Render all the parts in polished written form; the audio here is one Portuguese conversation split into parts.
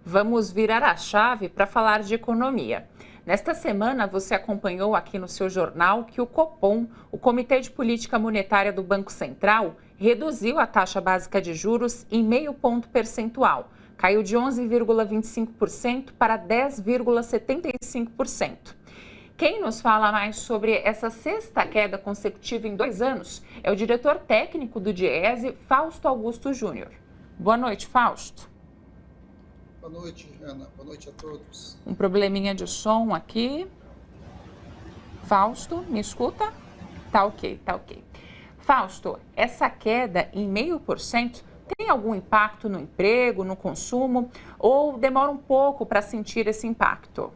Vamos virar a chave para falar de economia. Nesta semana, você acompanhou aqui no seu jornal que o Copom, o Comitê de Política Monetária do Banco Central, reduziu a taxa básica de juros em meio ponto percentual. Caiu de 11,25% para 10,75%. Quem nos fala mais sobre essa sexta queda consecutiva em 2 anos é o diretor técnico do Diese, Fausto Augusto Júnior. Boa noite, Fausto. Boa noite, Ana. Boa noite a todos. Um probleminha de som aqui. Fausto, me escuta? Tá ok. Fausto, essa queda em 0,5% tem algum impacto no emprego, no consumo, ou demora um pouco para sentir esse impacto?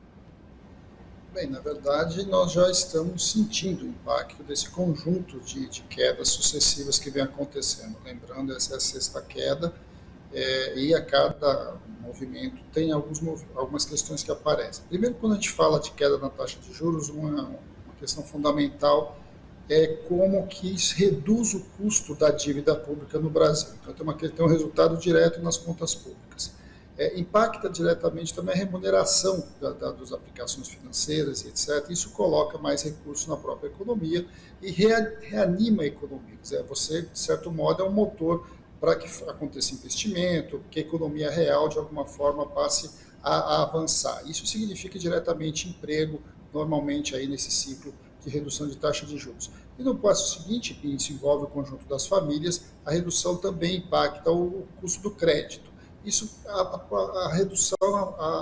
Bem, na verdade, nós já estamos sentindo o impacto desse conjunto de quedas sucessivas que vem acontecendo. Lembrando, essa é a sexta queda, e a cada movimento tem algumas questões que aparecem. Primeiro, quando a gente fala de queda na taxa de juros, uma questão fundamental é como que isso reduz o custo da dívida pública no Brasil. Então, tem um resultado direto nas contas públicas. Impacta diretamente também a remuneração das aplicações financeiras e etc. Isso coloca mais recursos na própria economia e reanima a economia. Quer dizer, você, de certo modo, é um motor para que aconteça investimento, que a economia real, de alguma forma, passe a avançar. Isso significa diretamente emprego, normalmente aí nesse ciclo de redução de taxa de juros. E no passo seguinte, que isso envolve o conjunto das famílias, a redução também impacta o custo do crédito. Isso, a redução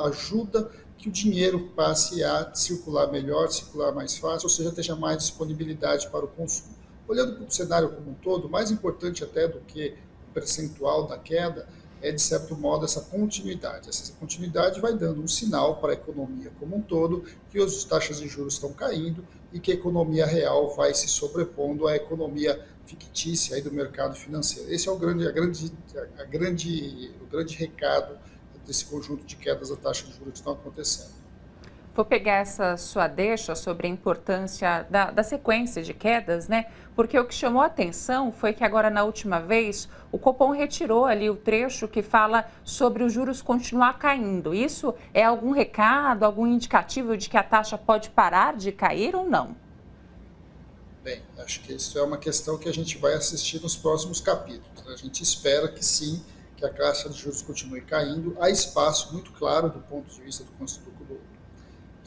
ajuda que o dinheiro passe a circular melhor, circular mais fácil, ou seja, tenha mais disponibilidade para o consumo. Olhando para o cenário como um todo, mais importante até do que percentual da queda é, de certo modo, essa continuidade. Essa continuidade vai dando um sinal para a economia como um todo que as taxas de juros estão caindo e que a economia real vai se sobrepondo à economia fictícia aí do mercado financeiro. Esse é o grande recado desse conjunto de quedas da taxa de juros que estão acontecendo. Vou pegar essa sua deixa sobre a importância da sequência de quedas, né? Porque o que chamou a atenção foi que agora, na última vez, o Copom retirou ali o trecho que fala sobre os juros continuar caindo. Isso é algum recado, algum indicativo de que a taxa pode parar de cair ou não? Bem, acho que isso é uma questão que a gente vai assistir nos próximos capítulos. A gente espera que sim, que a taxa de juros continue caindo. Há espaço muito claro do ponto de vista do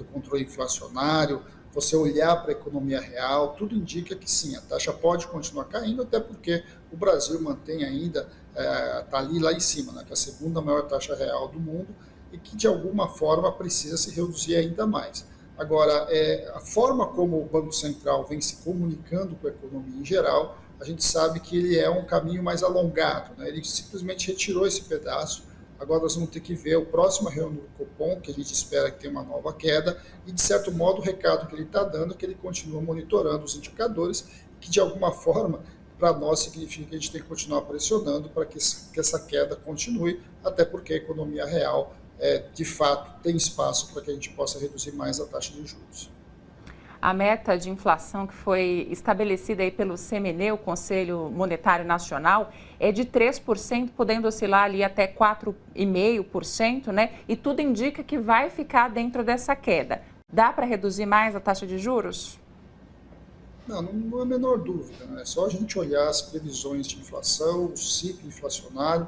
controle inflacionário, você olhar para a economia real, tudo indica que sim, a taxa pode continuar caindo, até porque o Brasil mantém ainda, está ali lá em cima, né, que é a segunda maior taxa real do mundo e que de alguma forma precisa se reduzir ainda mais. Agora, a forma como o Banco Central vem se comunicando com a economia em geral, a gente sabe que ele é um caminho mais alongado, né? Ele simplesmente retirou esse pedaço. Agora nós vamos ter que ver o próximo reunião do Copom, que a gente espera que tenha uma nova queda, e de certo modo o recado que ele está dando é que ele continua monitorando os indicadores, que de alguma forma, para nós, significa que a gente tem que continuar pressionando para que essa queda continue, até porque a economia real, de fato, tem espaço para que a gente possa reduzir mais a taxa de juros. A meta de inflação que foi estabelecida aí pelo CMN, o Conselho Monetário Nacional, é de 3%, podendo oscilar ali até 4,5%, né? E tudo indica que vai ficar dentro dessa queda. Dá para reduzir mais a taxa de juros? Não há a menor dúvida, né? É só a gente olhar as previsões de inflação, o ciclo inflacionário,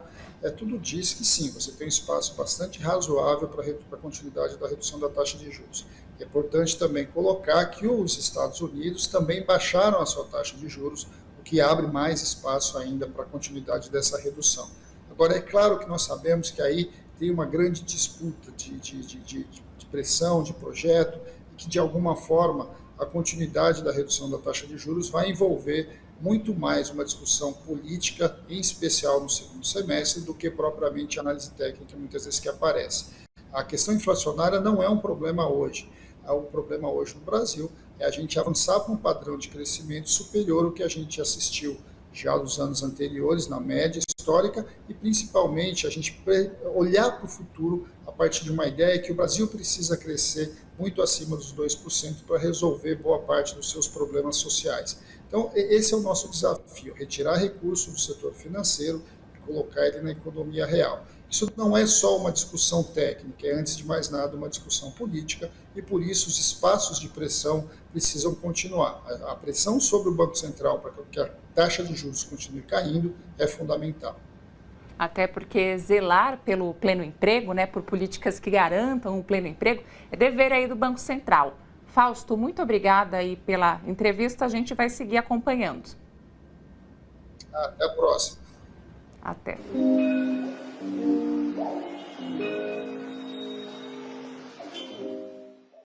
tudo diz que sim, você tem um espaço bastante razoável para a continuidade da redução da taxa de juros. É importante também colocar que os Estados Unidos também baixaram a sua taxa de juros, o que abre mais espaço ainda para a continuidade dessa redução. Agora, é claro que nós sabemos que aí tem uma grande disputa de pressão, de projeto, e que de alguma forma a continuidade da redução da taxa de juros vai envolver muito mais uma discussão política, em especial no segundo semestre, do que propriamente a análise técnica, muitas vezes, que aparece. A questão inflacionária não é um problema hoje. O problema hoje no Brasil é a gente avançar para um padrão de crescimento superior ao que a gente assistiu já nos anos anteriores, na média histórica, e principalmente a gente olhar para o futuro a partir de uma ideia que o Brasil precisa crescer muito acima dos 2% para resolver boa parte dos seus problemas sociais. Então, esse é o nosso desafio, retirar recursos do setor financeiro, colocar ele na economia real. Isso não é só uma discussão técnica, é, antes de mais nada, uma discussão política, e por isso os espaços de pressão precisam continuar. A pressão sobre o Banco Central para que a taxa de juros continue caindo é fundamental. Até porque zelar pelo pleno emprego, né, por políticas que garantam o pleno emprego, é dever aí do Banco Central. Fausto, muito obrigada aí pela entrevista, a gente vai seguir acompanhando. Até a próxima. Até.